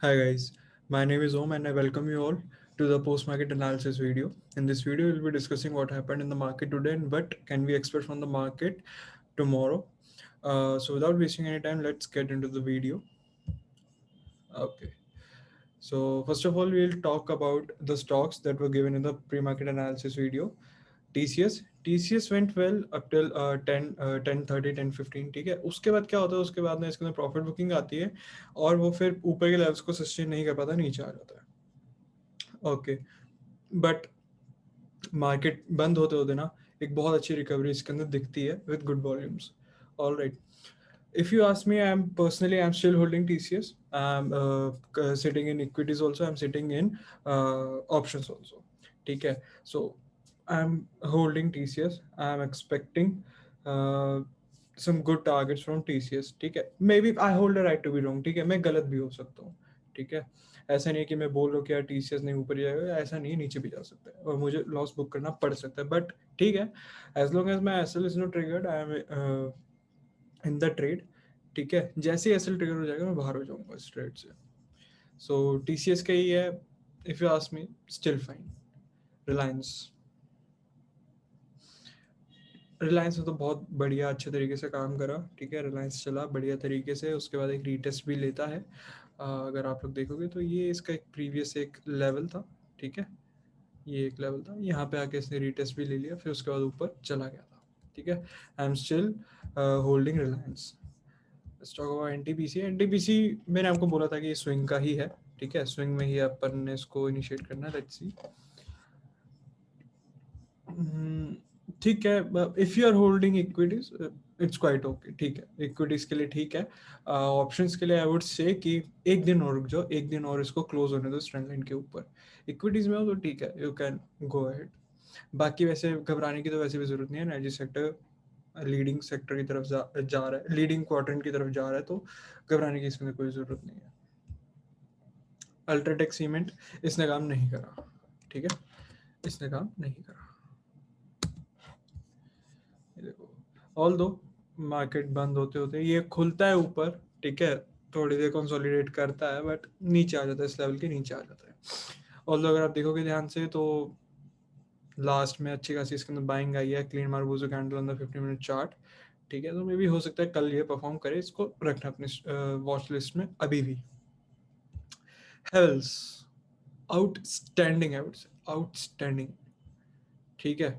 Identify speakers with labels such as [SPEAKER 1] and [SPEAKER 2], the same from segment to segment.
[SPEAKER 1] Hi guys, my name is Om and I welcome you all to the post-market analysis video. In this video, we'll be discussing what happened in the market today and what can we expect from the market tomorrow. So without wasting any time, let's get into the video. Okay. So first of all, we'll talk about the stocks that were given in the pre-market analysis video. TCS went well up till 10:30 10:15 ठीक है. उसके बाद क्या होता है, उसके बाद में इसके अंदर प्रॉफिट बुकिंग आती है और वो फिर ऊपर के लेवल्स को सस्टेन नहीं कर पाता, नीचे आ जाता है. ओके. बट मार्केट बंद होते होते ना एक बहुत अच्छी रिकवरी इसके अंदर दिखती है with good volumes. All right. If you ask me, I'm still holding TCS. I'm sitting in equities also. I'm sitting in options also. ठीक है. So I'm holding TCS. I'm expecting uh, some good targets from TCS. ठीक है. Maybe I hold a right to be wrong. ठीक है. मैं गलत भी हो सकता हूँ. ठीक है. ऐसा नहीं है कि मैं बोल रहा हूँ कि यार TCS नहीं ऊपर जाएगा, ऐसा नहीं है, नीचे भी जा सकता है और मुझे लॉस बुक करना पड़ सकता है. बट ठीक है, as long as my SL is not triggered, I am in the trade. ठीक है. जैसे ही एसएल ट्रिगर हो जाएगा मैं बाहर हो जाऊंगा इस ट्रेड से. सो टीसीएस का ही है. If you ask me, still fine. Reliance Reliance ने तो बहुत बढ़िया अच्छे तरीके से काम करा. ठीक है. रिलायंस चला बढ़िया तरीके से, उसके बाद एक रीटेस्ट भी लेता है. अगर आप लोग देखोगे तो ये इसका एक प्रीवियस एक लेवल था. ठीक है. ये एक लेवल था, यहाँ पे आके इसने रीटेस्ट भी ले लिया, फिर उसके बाद ऊपर चला गया था. ठीक है. I am still holding Reliance. Stock of NTPC. NTPC मैंने आपको बोला था कि ये स्विंग का ही है. ठीक है. स्विंग में ही अपन ने इसको इनिशिएट करना है. Let's see. ठीक है. If you are holding equities, it's quite okay. ठीक है. इक्विटीज के लिए ठीक है. ऑप्शंस के लिए आई वुड से कि एक दिन और रुक जाओ, एक दिन और इसको क्लोज होने दो इस ट्रेंड लाइन के ऊपर. इक्विटीज में हो तो ठीक है, यू कैन गो अहेड. बाकी वैसे घबराने की तो वैसे भी जरूरत नहीं है. एनर्जी सेक्टर लीडिंग सेक्टर की तरफ जा रहा है, लीडिंग क्वाड्रेंट की तरफ जा रहा है, तो घबराने की इसमें कोई ज़रूरत नहीं है. अल्ट्राटेक सीमेंट, इसने काम नहीं करा. ठीक है. इसने काम नहीं करा. ये देखो, ऑल दो मार्केट बंद होते होते ये खुलता है ऊपर. ठीक है. थोड़ी देर कंसोलिडेट करता है बट नीचे आ जाता है, इस लेवल के नीचे आ जाता है. ऑल दो अगर आप देखोगे ध्यान से तो लास्ट में अच्छी खासी इसके अंदर बाइंग आई है. क्लीन मार्बोजो कैंडल अंदर 50 मिनट चार्ट. ठीक है. तो मे भी हो सकता है कल ये परफॉर्म करे, इसको रखना अपनी वॉच लिस्ट में अभी भी. हेवल्स आउटस्टैंडिंग है, आउटस्टैंडिंग. ठीक है.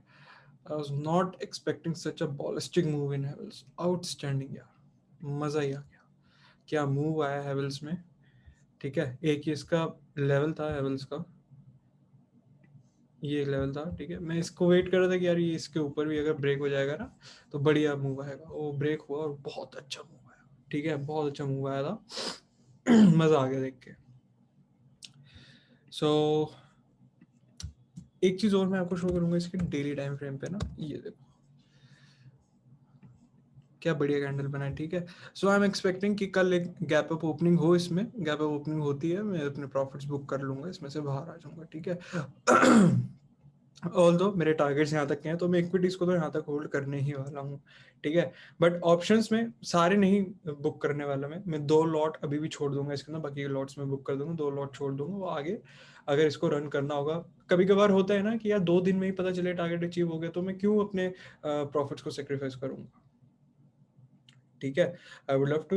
[SPEAKER 1] I was not expecting such a ballistic move in Havells. Outstanding यार, मजा ही आ गया. क्या मूव आया हेवल्स में. ठीक है. एक ही इसका लेवल था हेवल्स का, ये एक लेवल था. ठीक है. मैं इसको वेट कर रहा था कि यार ये इसके ऊपर भी अगर ब्रेक हो जाएगा ना तो बढ़िया मूव आएगा. वो ब्रेक हुआ और बहुत अच्छा मूव आया. ठीक है. बहुत अच्छा मूव आया था. मजा आ गया देख के. सो एक चीज और मैं आपको शो करूंगा इसके डेली टाइम फ्रेम पे ना. ये देखो क्या बढ़िया कैंडल बना है. ठीक है. सो आई एम एक्सपेक्टिंग कि कल एक गैप अप ओपनिंग हो. इसमें गैप अप ओपनिंग होती है, मैं अपने प्रॉफिट्स बुक कर लूंगा, इसमें से बाहर आ जाऊंगा. ठीक है. ऑल दो मेरे टारगेट्स यहाँ तक के हैं तो मैं इक्विटीज को तो यहाँ तक होल्ड करने ही वाला हूँ. ठीक है. बट ऑप्शंस में सारे नहीं बुक करने वाला. मैं 2 लॉट अभी भी छोड़ दूंगा इसके अंदर, बाकी के लॉट्स में बुक कर दूंगा. 2 लॉट छोड़ दूंगा, वो आगे अगर इसको रन करना होगा. कभी कभार होता है ना कि यार 2 दिन में ही पता चले टारगेट अचीव हो गया, तो मैं क्यों अपने प्रॉफिट्स को सेक्रीफाइस करूंगा. ठीक है. I would love to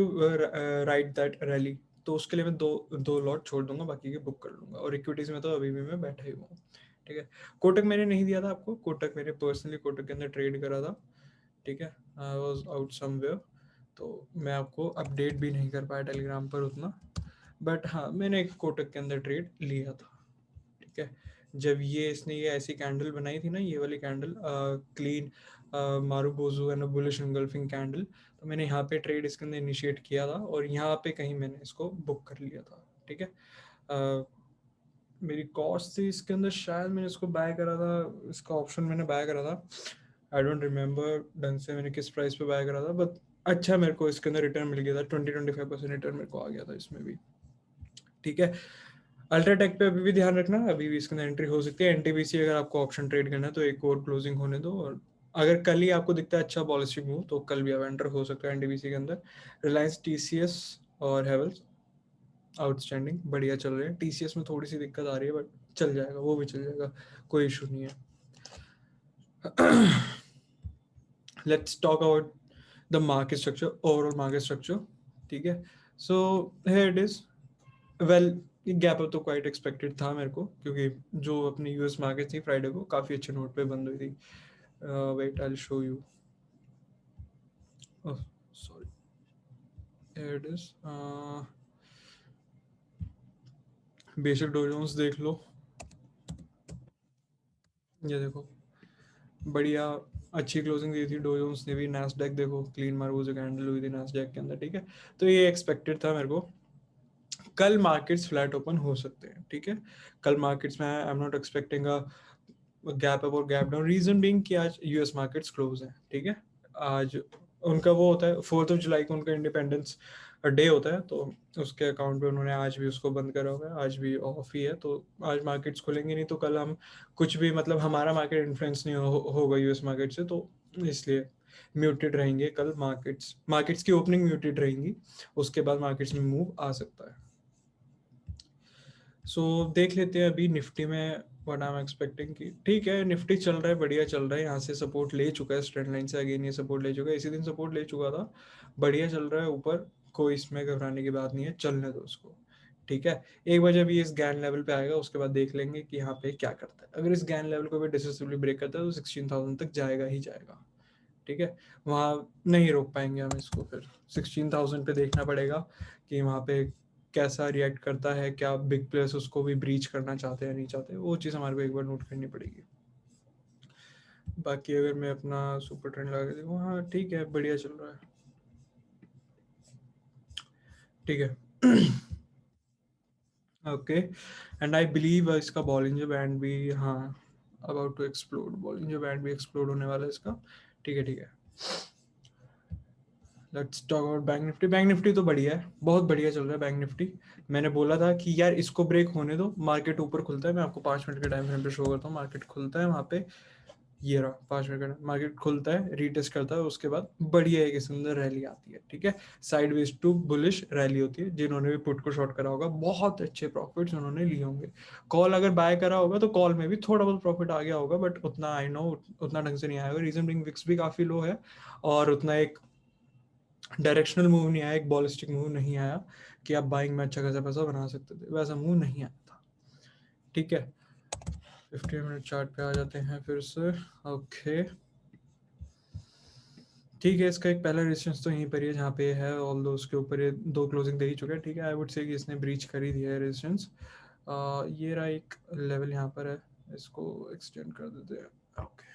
[SPEAKER 1] ride that rally. तो उसके लिए मैं दो लॉट छोड़ दूंगा, बाकी के बुक कर लूंगा. और इक्विटीज में तो अभी भी मैं बैठा ही हुआ हूँ. ठीक है. कोटक मैंने नहीं दिया था आपको. कोटक मैंने पर्सनली कोटक के अंदर ट्रेड करा था. ठीक है. आई वॉज आउट समवेयर, तो मैं आपको अपडेट भी नहीं कर पाया टेलीग्राम पर उतना. बट हाँ, मैंने एक कोटक के अंदर ट्रेड लिया था. ठीक है. जब ये इसने ये ऐसी कैंडल बनाई थी ना, ये वाली candle clean marubozu and bullish engulfing candle, तो मैंने यहाँ पे ट्रेड इसके अंदर इनिशिएट किया था और यहाँ पे कहीं मैंने इसको बुक कर लिया था. ठीक है. मेरी कॉस्ट थी इसके अंदर, शायद मैंने इसको बाय करा था, इसका ऑप्शन मैंने बाय करा था. आई डोंट रिमेंबर ढंग से मैंने किस प्राइस पे बाय करा था, बट अच्छा मेरे को इसके अंदर रिटर्न मिल गया था. 20-25% रिटर्न मेरे को आ गया था इसमें भी. ठीक है. अल्ट्राटेक पे अभी भी ध्यान रखना, अभी भी इसके अंदर एंट्री हो सकती है. एनटीपीसी अगर आपको ऑप्शन ट्रेड करना है तो एक और क्लोजिंग होने दो, और अगर कल ही आपको दिखता है अच्छा पॉलिसी मूव तो कल भी आप एंटर हो सकता है एनटीपीसी के अंदर. रिलायंस, टीसीएस और हेवल्स आउटस्टैंडिंग बढ़िया चल रहे हैं। टीसीएस में थोड़ी सी दिक्कत आ रही है बट चल जाएगा, वो भी चल जाएगा, कोई इशू नहीं है। Let's talk about the market structure, overall market structure. ठीक है, so here it is. Well, ये गैप अप तो क्वाइट एक्सपेक्टेड था मेरे को, क्योंकि जो अपनी यूएस मार्केट थी फ्राइडे को काफ़ी अच्छे नोट पे बंद हुई थी। Wait, I will show you. Sorry, here it is. Basic Dow Jones देख लो, ये देखो, बढ़िया अच्छी क्लोजिंग दी थी डो जोन्स ने भी। नैस्डैक देखो, क्लीन मार्को जो कैंडल हुई थी नैस्डैक के अंदर। ठीक है, तो ये एक्सपेक्टेड था मेरे को। कल मार्केट्स फ्लैट ओपन हो सकते हैं। ठीक है, कल मार्केट्स में I am not expecting a gap up और गैप डाउन। रीजन बीइंग कि आज यूएस मार्केट्स क्लोज हैं। ठीक है, आज उनका वो होता है 4 जुलाई को, उनका इंडिपेंडेंस डे होता है, तो उसके अकाउंट पे उन्होंने आज भी उसको बंद करा हुआ है, आज भी ऑफ ही है। तो आज मार्केट्स खुलेंगे नहीं, तो कल हम कुछ भी, मतलब हमारा मार्केट इन्फ्लुएंस नहीं होगा यूएस मार्केट से, तो इसलिए म्यूटेड रहेंगे कल मार्केट्स। मार्केट्स की ओपनिंग म्यूटेड रहेंगी, उसके बाद मार्केट्स में मूव आ सकता है। सो देख लेते हैं अभी निफ्टी में व्हाट आई एम एक्सपेक्टिंग की। ठीक है, निफ्टी चल रहा है, बढ़िया चल रहा है, यहाँ से सपोर्ट ले चुका है, स्ट्रेंड लाइन से अगेन ये सपोर्ट ले चुका है, इसी दिन सपोर्ट ले चुका था, बढ़िया चल रहा है ऊपर, कोई इसमें घबराने की बात नहीं है, चलने दो उसको। ठीक है, एक बार जब ये इस गैन लेवल पे आएगा उसके बाद देख लेंगे कि यहाँ पे क्या करता है। अगर इस गैन लेवल को भी डिसिसिवली ब्रेक करता है तो 16,000 तक जाएगा ही जाएगा। ठीक है, वहाँ नहीं रोक पाएंगे हम इसको, फिर 16,000 पे देखना पड़ेगा कि वहाँ पे कैसा रिएक्ट करता है, क्या बिग प्लेयर्स उसको भी ब्रीच करना चाहते हैं या नहीं चाहते, वो चीज़ हमारे को एक बार नोट करनी पड़ेगी। बाकी अगर मैं अपना सुपर ट्रेंड लगा के देखूँ, हाँ ठीक है, बढ़िया चल रहा है। ठीक है, ओके, एंड आई बिलीव इसका बॉलिंजर बैंड भी, हाँ, about to explode, Bollinger band भी एक्सप्लोड होने वाला है इसका। ठीक है, ठीक है, let's talk about bank Nifty. Bank Nifty तो बढ़िया है, बहुत बढ़िया चल रहा है बैंक निफ्टी। मैंने बोला था कि यार इसको ब्रेक होने दो, मार्केट ऊपर खुलता है, मैं आपको 5 मिनट के टाइम फ्रेम पे शो करता हूँ। मार्केट खुलता है वहाँ पे, ये रहा 5 मिनट का मार्केट खुलता है, रीटेस्ट करता है, उसके बाद बढ़िया एक सुंदर रैली आती है। ठीक है, साइडवेज टू बुलिश रैली होती है। जिन्होंने भी पुट को शॉर्ट करा होगा, बहुत अच्छे प्रॉफिट्स उन्होंने लिए होंगे। कॉल अगर बाय करा होगा तो कॉल में भी थोड़ा बहुत प्रॉफिट आ गया होगा, बट उतना आई नो उतना ढंग से नहीं आएगा। रीजन बिंग विक्स भी काफी लो है, और उतना एक डायरेक्शनल मूव नहीं आया, एक बॉलिस्टिक मूव नहीं आया कि आप बाइंग में अच्छा खासा पैसा बना सकते थे, वैसा मूव नहीं आया था। ठीक है, 15 मिनट चार्ट पे आ जाते हैं फिर से। ओके, ठीक है, इसका एक पहला रेजिस्टेंस तो यहीं पर ही है जहाँ पे है, ऑल दो उसके ऊपर ये 2 क्लोजिंग दे ही चुके हैं। ठीक है, आई वुड से कि इसने ब्रीच कर ही दिया है रेजिस्टेंस। ये रहा एक लेवल यहाँ पर है, इसको एक्सटेंड कर देते हैं। ओके,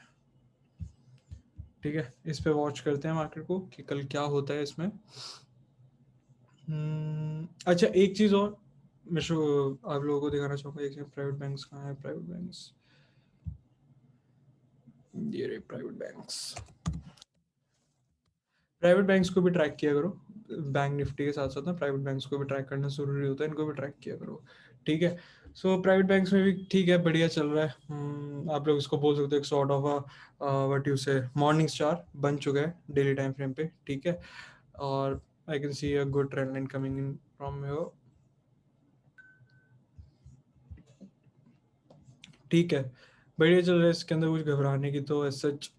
[SPEAKER 1] ठीक है, इस पे वॉच करते हैं मार्केट को कि कल क्या होता है इसमें। अच्छा, एक चीज़ और मैं आप लोगों को दिखाना चाहूँगा, एक प्राइवेट बैंक्स कहाँ है, प्राइवेट बैंक्स, ये रहे प्राइवेट बैंक्स। प्राइवेट बैंक्स को भी ट्रैक किया करो, बैंक निफ्टी के साथ साथ ना प्राइवेट बैंक्स को भी ट्रैक करना जरूरी होता है, इनको भी ट्रैक किया करो। ठीक है, सो प्राइवेट बैंक्स में भी ठीक है, बढ़िया चल रहा है। आप लोग इसको बोल सकते हो एक सॉर्ट ऑफ व्हाट यू से मॉर्निंग स्टार बन चुका है डेली टाइम फ्रेम पे। ठीक है, और I can see a good trend line coming in from your. ठीक है, बढ़िया चल रहा है, इसके अंदर कुछ घबराने की तो सच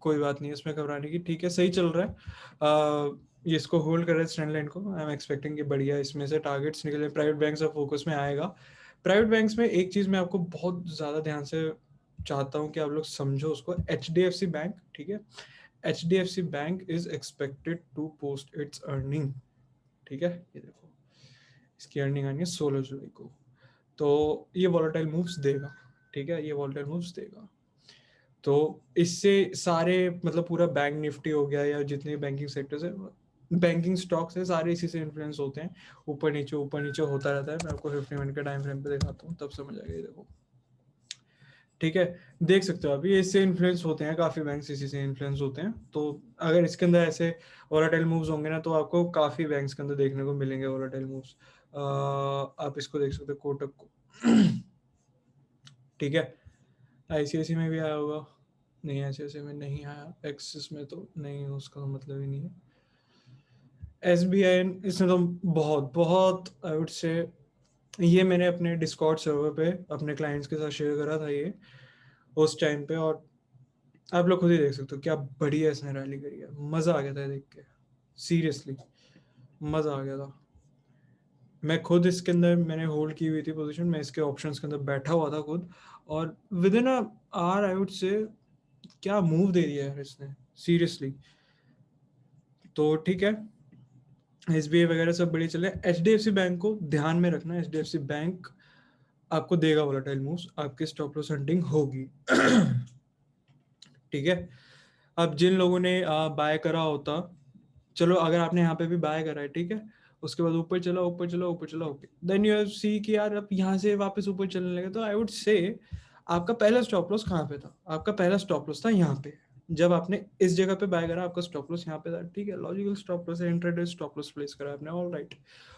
[SPEAKER 1] कोई बात नहीं है इसमें घबराने की। ठीक है, सही चल रहा है। ये इसको होल्ड कर रहा है ट्रेंड लाइन को, आई एम एक्सपेक्टिंग कि बढ़िया इसमें से टारगेट्स निकले। प्राइवेट बैंक्स अब फोकस में आएगा। प्राइवेट बैंक्स में एक चीज़ मैं आपको बहुत ज़्यादा ध्यान से चाहता हूँ कि आप लोग समझो उसको, एच बैंक। ठीक है, H bank is expected to post its earning. ठीक है, ये देखो, इसकी अर्निंग आनी है 16 जुलाई को, तो ये वॉलेटाइल मूव्स देगा। ठीक है, ये वॉलेटाइल मूव्स देगा, तो इससे सारे, मतलब पूरा बैंक निफ्टी हो गया या जितने बैंकिंग सेक्टर्स है, बैंकिंग स्टॉक्स है, सारे इसी से इन्फ्लुएंस होते हैं। ऊपर नीचे होता रहता है। मैं आपको 15 मिनट के टाइम फ्रेम पे दिखाता हूँ, तब समझ आएगा, ये देखो। ठीक है, देख सकते हो अभी इससे इन्फ्लुएंस होते हैं, काफ़ी बैंक्स इसी से इन्फ्लुएंस होते हैं। तो अगर इसके अंदर ऐसे वोलाटाइल मूव्स होंगे ना, तो आपको काफ़ी बैंक्स के अंदर देखने को मिलेंगे वोलाटाइल मूव्स। आप इसको देख सकते हो, कोटक को। ठीक है, आईसीआईसी में भी आया होगा, नहीं आईसीआईसी में नहीं आया, एक्सिस में तो नहीं, उसका मतलब ही नहीं है। SBI इसने तो बहुत बहुत आई वुड से, ये मैंने अपने डिस्कॉर्ड सर्वर पे अपने क्लाइंट्स के साथ शेयर करा था ये उस टाइम पे, और आप लोग खुद ही देख सकते हो क्या बढ़िया इसने रैली करी है। मजा आ गया था देख के, सीरियसली मजा आ गया था। मैं खुद इसके अंदर मैंने होल्ड की हुई थी पोजीशन, मैं इसके ऑप्शंस के अंदर बैठा हुआ था खुद, और within a hour I would say क्या मूव दे दिया है इसने, सीरियसली। तो ठीक है, SBI वगैरह सब बढ़िया चले। HDFC बैंक को ध्यान में रखना, HDFC बैंक आपको देगा वोलेटाइल मूव्स, आपकी स्टॉप लॉस हंटिंग होगी। ठीक है। अब जिन लोगों ने बाय करा होता, चलो अगर आपने यहाँ पे भी बाय करा है, ठीक है, उसके बाद ऊपर चला ऊपर चला ऊपर चला, ओके, देन यू हैव सी कि यार अब यहाँ से वापस ऊपर चलने लगे, तो आई वुड से आपका पहला स्टॉप लॉस कहाँ पे था? आपका पहला स्टॉप लॉस था यहाँ पे। जब आपने इस जगह पे बाय करा, आपका स्टॉप लॉस यहाँ पे था, ठीक है, लॉजिकल स्टॉप लॉस है, इंट्राडे स्टॉप लॉस प्लेस करा आपने, ऑल राइट।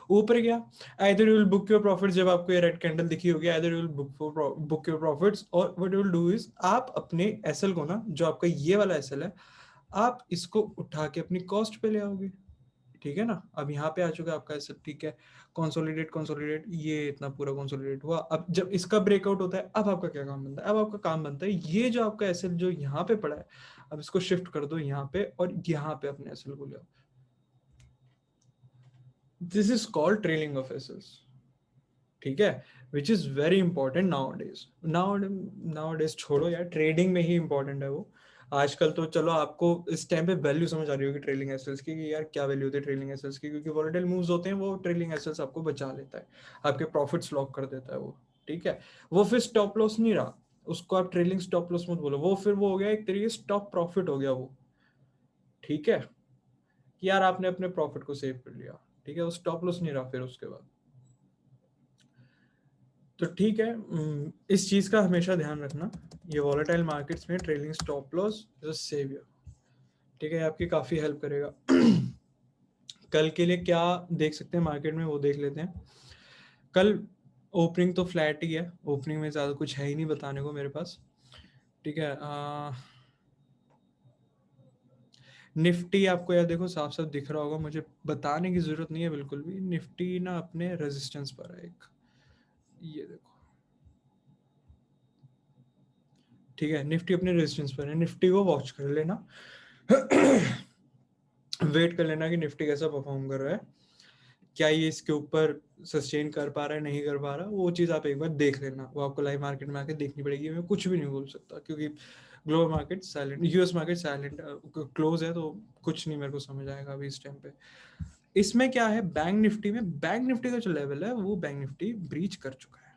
[SPEAKER 1] ऊपर गया, either you will book your profits, जब आपको ये रेड कैंडल दिखी होगी, either you will book your profits, और what you will do is आप अपने एसएल को ना, जो आपका ये वाला एसएल है, आप इसको उठा के अपनी कॉस्ट पे ले आओगे। ठीक है ना, अब यहाँ पे आ चुका है आपका एसेट, ठीक है, कंसोलिडेट कंसोलिडेट, ये इतना पूरा कंसोलिडेट हुआ। अब जब इसका ब्रेकआउट होता है, अब आपका क्या काम बनता है? अब आपका काम बनता है ये जो आपका एसेट जो यहाँ पे पड़ा है, अब इसको शिफ्ट कर दो यहाँ पे, और यहाँ पे अपने एसेट को ले आओ। This is called trailing of assets, ठीक है, which is very important now days. छोड़ो यार, ट्रेडिंग में ही इंपॉर्टेंट है वो आजकल। तो चलो आपको इस टाइम पे वैल्यू समझ आ रही होगी ट्रेलिंग एसेट्स की, कि यार क्या वैल्यू होती है ट्रेलिंग एसेट्स की, क्योंकि वोलेटाइल मूव्स होते हैं, वो ट्रेलिंग एसेट्स आपको बचा लेता है, आपके प्रॉफिट्स लॉक कर देता है वो। ठीक है, वो फिर स्टॉप लॉस नहीं रहा, उसको आप ट्रेलिंग स्टॉप लॉस मत बोलो, वो फिर वो हो गया एक तरीके स्टॉप प्रॉफिट हो गया वो। ठीक है, कि यार आपने अपने प्रॉफिट को सेव कर लिया, ठीक है, वो स्टॉप लॉस नहीं रहा फिर उसके बाद। तो ठीक है, इस चीज का हमेशा ध्यान रखना, ये वॉलेटाइल मार्केट्स में trailing stop loss is a saviour. ठीक है, आपकी काफी हेल्प करेगा। कल के लिए क्या देख सकते हैं मार्केट में, वो देख लेते हैं। कल ओपनिंग तो फ्लैट ही है, ओपनिंग में ज्यादा कुछ है ही नहीं बताने को मेरे पास। ठीक है, निफ्टी आपको यार देखो साफ साफ दिख रहा होगा, मुझे बताने की जरूरत नहीं है बिल्कुल भी। निफ्टी ना अपने रेजिस्टेंस पर है एक, ये देखो, ठीक है, निफ्टी अपने रेजिस्टेंस पर है, निफ्टी को वॉच कर लेना। वेट कर लेना कि निफ्टी कैसा परफॉर्म कर रहा है, क्या ये इसके ऊपर सस्टेन कर पा रहा है नहीं कर पा रहा, वो चीज़ आप एक बार देख लेना, वो आपको लाइव मार्केट में आके देखनी पड़ेगी। मैं कुछ भी नहीं बोल सकता क्योंकि global market silent, US market silent close है, तो कुछ नहीं मेरे को समझ आएगा अभी इस टाइम पे। इसमें क्या है, बैंक निफ्टी में, बैंक निफ्टी का जो लेवल है वो बैंक निफ्टी ब्रीच कर चुका है।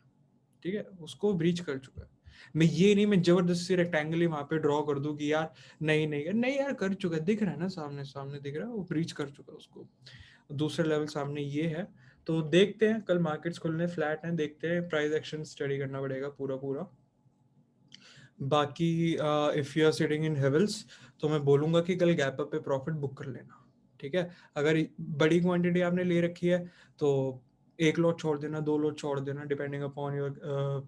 [SPEAKER 1] ठीक है, उसको ब्रीच कर चुका है। मैं ये नहीं मैं जबरदस्ती रेक्टेंगल ही वहां पे ड्रॉ कर दूं कि यार नहीं नहीं नहीं यार, कर चुका है, दिख रहा है ना, सामने सामने दिख रहा है, वो ब्रीच कर चुका है उसको। दूसरा लेवल सामने ये है। तो देखते हैं, कल मार्केट्स खुलने फ्लैट हैं, देखते हैं, प्राइस एक्शन स्टडी करना पड़ेगा पूरा पूरा। बाकी if you are sitting in Havells, तो मैं बोलूंगा कि कल गैप अप पे प्रॉफिट बुक कर लेना। ठीक है, अगर बड़ी क्वांटिटी आपने ले रखी है तो एक लॉट छोड़ देना, दो लॉट छोड़ देना, depending upon your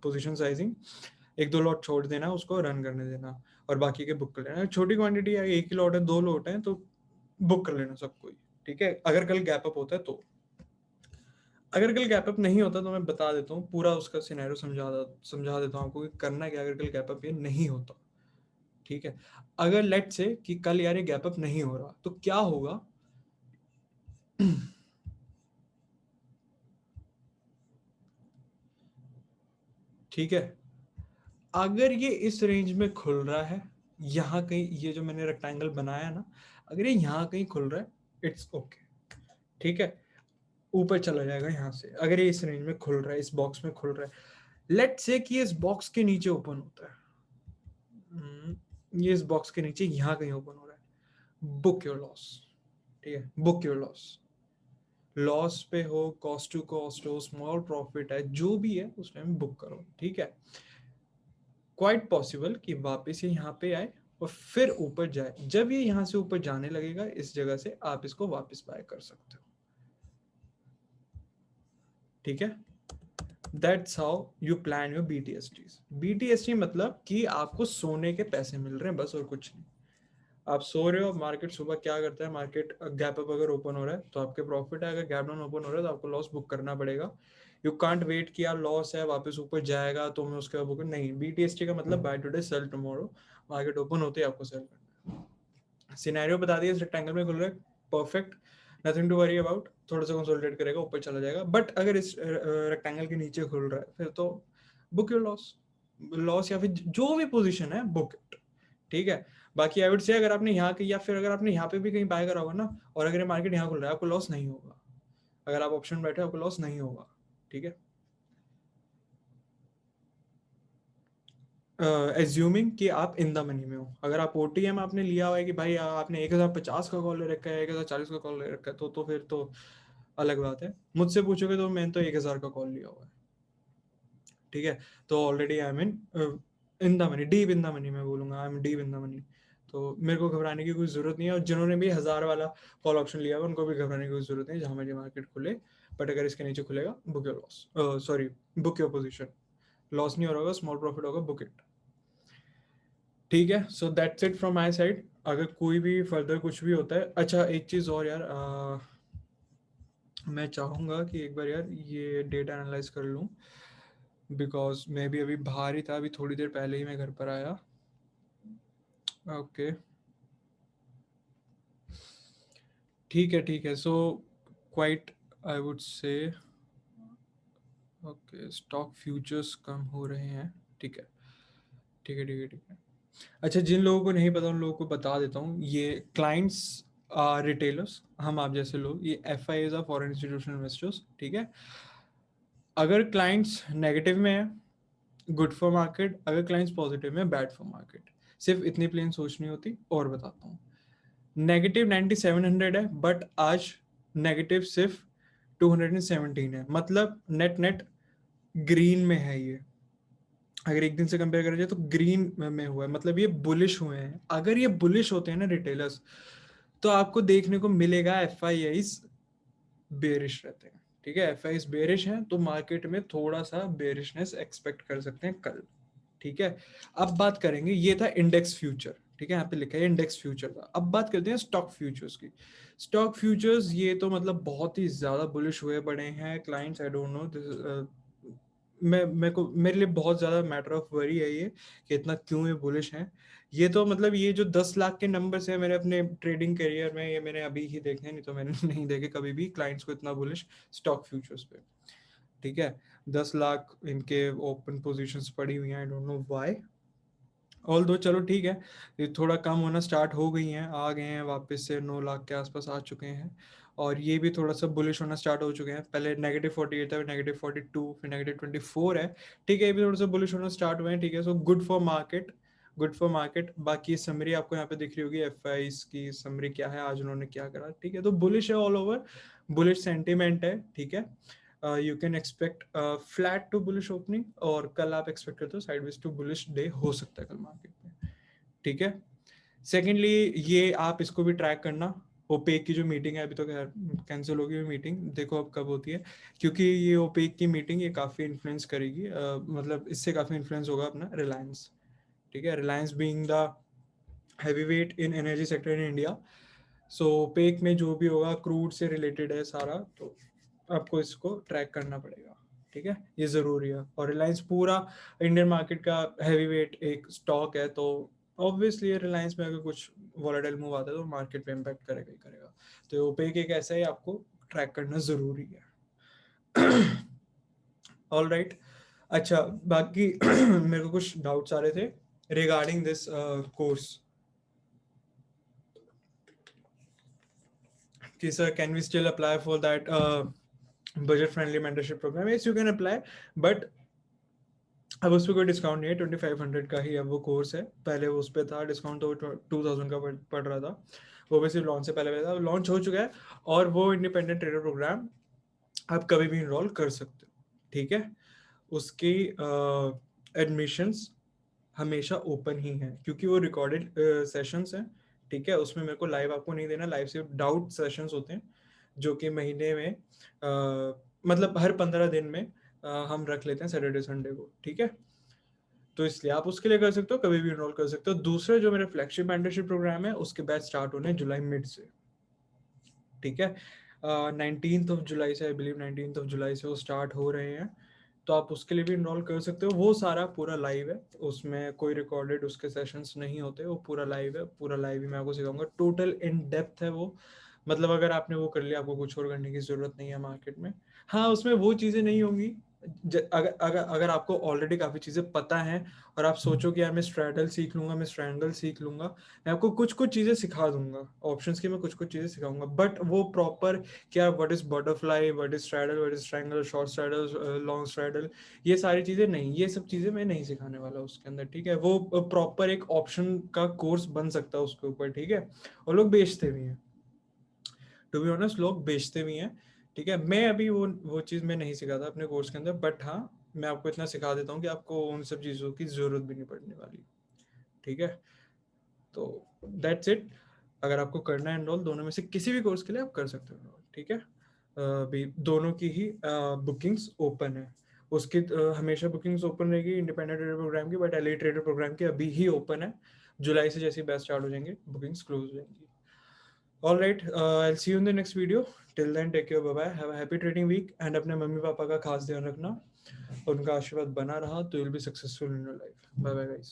[SPEAKER 1] position sizing. एक दो लॉट छोड़ देना, उसको रन करने देना, और बाकी के बुक कर लेना। छोटी क्वांटिटी है, एक ही लॉट है, दो लॉट है, तो बुक कर लेना सब कोई। ठीक है, अगर कल गैप अप होता है तो। अगर कल गैप अप नहीं होता तो मैं बता देता हूँ पूरा उसका सिनेरियो, समझा देता हूँ आपको कि करना क्या अगर कल गैप अप ये नहीं होता। ठीक है, अगर लेट से कि कल यार ये गैप अप नहीं हो रहा, तो क्या होगा। ठीक है, अगर ये इस रेंज में खुल रहा है, यहाँ कहीं ये जो मैंने रेक्टेंगल बनाया ना, अगर ये यहाँ कहीं खुल रहा है, इट्स ओके। ठीक है, ऊपर चला जाएगा यहाँ से, अगर ये इस रेंज में खुल रहा है, इस बॉक्स में खुल रहा है, लेट से कि इस बॉक्स के नीचे ओपन होता है, ये इस बॉक्स के नीचे यहाँ कहीं ओपन हो रहा है, बुक योर लॉस। ठीक है, बुक योर लॉस। लॉस पे हो, कॉस्ट टू कॉस्ट हो, स्मॉल प्रॉफिट है, जो भी है उस टाइम बुक करो। ठीक है, क्वाइट पॉसिबल कि वापस ये यहाँ पे आए और फिर ऊपर जाए। जब ये यहाँ से ऊपर जाने लगेगा इस जगह से, आप इसको वापस बाय कर सकते हो। ठीक है, that's how you plan your BTST। BTST मतलब कि आपको सोने के पैसे मिल रहे हैं, बस और कुछ नहीं। आप सो रहे हो, मार्केट सुबह क्या करता है, मार्केट गैप अप अगर ओपन हो रहा है तो आपके प्रॉफिट है, अगर गैप डाउन ओपन हो रहा है तो आपको लॉस बुक करना पड़ेगा। यू कांट वेट कि यार लॉस है वापस ऊपर जाएगा तो मैं उसके बाद बुक नहीं। BTST का मतलब buy today sell tomorrow, market open होते ही आपको सेल करना है। सिनेरियो बता दिया, इस रेक्टेंगल में खुल रहा है, perfect, nothing to worry about, थोड़ा सा कंसोलिडेट करेगा ऊपर चला जाएगा। बट अगर इस रेक्टेंगल के नीचे खुल रहा है फिर तो बुक योर लॉस, लॉस या फिर जो भी पोजीशन है बुक इट, ठीक है। बाकी आई वुड से अगर आपने यहाँ या फिर अगर आपने यहाँ पे भी कहीं बाय करा होगा ना और अगर ये मार्केट यहाँ खुल रहा है आपको लॉस नहीं होगा, अगर आप ऑप्शन बैठे आपको लॉस नहीं होगा, ठीक है। एज्यूमिंग कि आप इन द मनी में हो, अगर आप OTM आपने लिया हुआ है कि भाई आपने 1050 का कॉल ले रखा है, 1040 का कॉल ले रखा है, तो फिर तो अलग बात है। मुझसे पूछोगे तो मैंने तो 1000 का कॉल लिया हुआ है, ठीक है। तो already I mean in the money, deep in the money मैं बोलूंगा, I am deep in the money. तो मेरे को घबराने की कोई जरूरत नहीं है, और जिन्होंने भी 1000 वाला कॉल ऑप्शन लिया हुआ उनको भी घबराने की कोई जरूरत नहीं, जहां मेरी मार्केट खुले। बट अगर इसके नीचे खुलेगा book your loss, sorry book your position, loss नहीं हो रहा होगा, स्मॉल प्रॉफिट होगा, बुक इट, ठीक है। So that's it from my side. अगर कोई भी फर्दर कुछ भी होता है, अच्छा एक चीज़ और यार, मैं चाहूँगा कि एक बार यार ये डेटा एनालाइज कर लूँ, बिकॉज मैं भी अभी बाहर ही था, अभी थोड़ी देर पहले ही मैं घर पर आया। ओके, ठीक है। So quite I would say, okay stock futures कम हो रहे हैं, ठीक है ठीक है। अच्छा, जिन लोगों को नहीं पता उन लोगों को बता देता हूँ, ये क्लाइंट्स, रिटेलर्स, हम आप जैसे लोग, ये FIAs are foreign institutional investors, ठीक है। अगर क्लाइंट्स नेगेटिव में है, गुड फॉर मार्केट, अगर क्लाइंट्स पॉजिटिव में, बैड फॉर मार्केट। सिर्फ इतनी प्लेन सोचनी होती, और बताता हूँ। नेगेटिव 9700 है, बट आज नेगेटिव सिर्फ 217 है, मतलब नेट नेट ग्रीन में है ये। अगर एक दिन से कंपेयर करा जाए तो ग्रीन में हुआ है, मतलब ये बुलिश हुए हैं। अगर ये बुलिश होते हैं ना रिटेलर्स, तो आपको देखने को मिलेगा FIIs बेरिश रहते हैं, ठीक है। FIIs बेरिश हैं तो मार्केट में थोड़ा सा बेरिशनेस एक्सपेक्ट कर सकते हैं कल, ठीक है। अब बात करेंगे, ये था इंडेक्स फ्यूचर, ठीक है, यहाँ पे लिखा है इंडेक्स फ्यूचर था। अब बात करते हैं स्टॉक फ्यूचर्स की। स्टॉक फ्यूचर्स ये तो मतलब बहुत ही ज्यादा बुलिश हुए पड़े हैं clients, I don't know this, मैं मेरे को मेरे लिए बहुत ज़्यादा मैटर ऑफ वरी है ये, कि इतना क्यों ये बुलिश है। ये तो मतलब ये जो 10 लाख के नंबर्स है मेरे अपने ट्रेडिंग करियर में, ये मैंने अभी ही देखे हैं, नहीं तो मैंने नहीं देखे कभी भी क्लाइंट्स को इतना बुलिश स्टॉक फ्यूचर्स पे, ठीक है। 10 लाख इनके ओपन पोजीशंस पड़ी हुई हैं, I don't know why. All दो चलो ठीक है, ये थोड़ा कम होना स्टार्ट हो गई हैं, आ गए हैं वापस से 9 लाख के आसपास आ चुके हैं। और ये भी थोड़ा सा बुलिश होना स्टार्ट हो चुके हैं, पहले -48 था, -42, फिर -24 है, ठीक है। ये भी थोड़ा सा बुलिश होना स्टार्ट हुए हैं, ठीक है। So good for market, good for market. बाकी समरी आपको यहाँ पे दिख रही होगी, FIs की समरी क्या है, आज उन्होंने क्या करा, ठीक है। तो बुलिश है ऑल ओवर, बुलिश सेंटीमेंट है, ठीक है। You can expect flat to bullish opening, और कल आप एक्सपेक्ट करते हो साइडवेज टू बुलिश डे हो सकता है कल मार्केट में, ठीक है। सेकेंडली, ये आप इसको भी ट्रैक करना, ओपेक की जो मीटिंग है, अभी तो खैर कैंसिल होगी मीटिंग, देखो अब कब होती है। क्योंकि ये ओपेक की मीटिंग ये काफ़ी इन्फ्लुएंस करेगी, मतलब इससे काफ़ी इन्फ्लुएंस होगा अपना रिलायंस, ठीक है। Reliance being the heavy weight in energy sector in India. So OPEC में जो भी होगा क्रूड से रिलेटेड है सारा, तो आपको इसको ट्रैक करना पड़ेगा, ठीक है, ये ज़रूरी है। और रिलायंस पूरा इंडियन मार्केट का हैवी वेट एक स्टॉक है, तो ऑब्वियसली रिलायंस में अगर कुछ वॉलेटाइल मूव आता है तो मार्केट पे इम्पैक्ट करेगा ही करेगा। तो ओपेक एक ऐसा ही आपको ट्रैक करना ज़रूरी है। ऑल राइट, अच्छा बाकी मेरे को कुछ डाउट्स आ रहे थे रिगार्डिंग दिस कोर्स, कि sir can we still apply for that budget friendly mentorship programme. Yes you can apply, but अब उस पर कोई डिस्काउंट नहीं है, 2500 का ही अब वो कोर्स है। पहले उस पर था डिस्काउंट, तो 2000 का पड़ रहा था, वो भी सिर्फ लॉन्च से पहले था, लॉन्च हो चुका है। और वो इंडिपेंडेंट ट्रेडर प्रोग्राम आप कभी भी इनरोल कर सकते हो, ठीक है। उसकी एडमिशंस हमेशा ओपन ही है, क्योंकि वो रिकॉर्डेड सेशंस हैं, ठीक है। उसमें मेरे को लाइव आपको नहीं देना, लाइव सिर्फ डाउट सेशंस होते हैं, जो कि महीने में मतलब हर 15 दिन में हम रख लेते हैं, सैटरडे संडे को, ठीक है। तो इसलिए आप उसके लिए कर सकते हो, कभी भी इनरोल कर सकते हो। दूसरा जो मेरा फ्लैगशिप मेंटरशिप प्रोग्राम है, उसके बैच स्टार्ट होने जुलाई मिड से, ठीक है। 19 जुलाई से, आई बिलीव 19 जुलाई से वो स्टार्ट हो रहे हैं, तो आप उसके लिए भी इनरोल कर सकते हो। वो सारा पूरा लाइव है, उसमें कोई रिकॉर्डेड उसके सेशंस नहीं होते, वो पूरा लाइव है, पूरा लाइव ही मैं आपको सिखाऊंगा। टोटल इन डेप्थ है वो, मतलब अगर आपने वो कर लिया, आपको कुछ और करने की जरूरत नहीं है मार्केट में। हाँ, उसमें वो चीज़ें नहीं होंगी, अगर अगर अगर आपको ऑलरेडी काफ़ी चीज़ें पता हैं और आप सोचो कि यार मैं स्ट्रैडल सीख लूंगा, मैं स्ट्रैंगल सीख लूंगा, मैं आपको कुछ कुछ चीज़ें सिखा दूंगा, ऑप्शंस की मैं कुछ कुछ चीज़ें सिखाऊंगा, बट वो प्रॉपर क्या, what is butterfly, what is straddle, what is strangle, short straddle, long straddle, ये सारी चीज़ें नहीं, ये सब चीज़ें मैं नहीं सिखाने वाला उसके अंदर, ठीक है। वो प्रॉपर एक ऑप्शन का कोर्स बन सकता है उसके ऊपर, ठीक है। और लोग बेचते भी हैं, टू बी ऑनेस्ट, लोग बेचते भी हैं, ठीक है। मैं अभी वो चीज़ मैं नहीं सिखाता अपने कोर्स के अंदर, बट हाँ, मैं आपको इतना सिखा देता हूँ कि आपको उन सब चीज़ों की ज़रूरत भी नहीं पड़ने वाली, ठीक है। तो दैट्स इट। अगर आपको करना है एनरोल, दोनों में से किसी भी कोर्स के लिए आप कर सकते हो एनरोल, ठीक है। अभी दोनों की ही बुकिंग्स ओपन है, उसकी हमेशा बुकिंग्स ओपन रहेगी इंडिपेंडेंट ट्रेडर प्रोग्राम की, बट एलीट ट्रेडर प्रोग्राम की अभी ही ओपन है। जुलाई से जैसे बैच स्टार्ट हो जाएंगे, बुकिंग्स क्लोज हो जाएंगी। All right, I'll see you in the next video. Till then, take care, bye bye. Have a happy trading week, and अपने मम्मी पापा का खास ध्यान रखना, उनका आशीर्वाद बना रहा तो you'll be successful in your life. Bye bye, guys.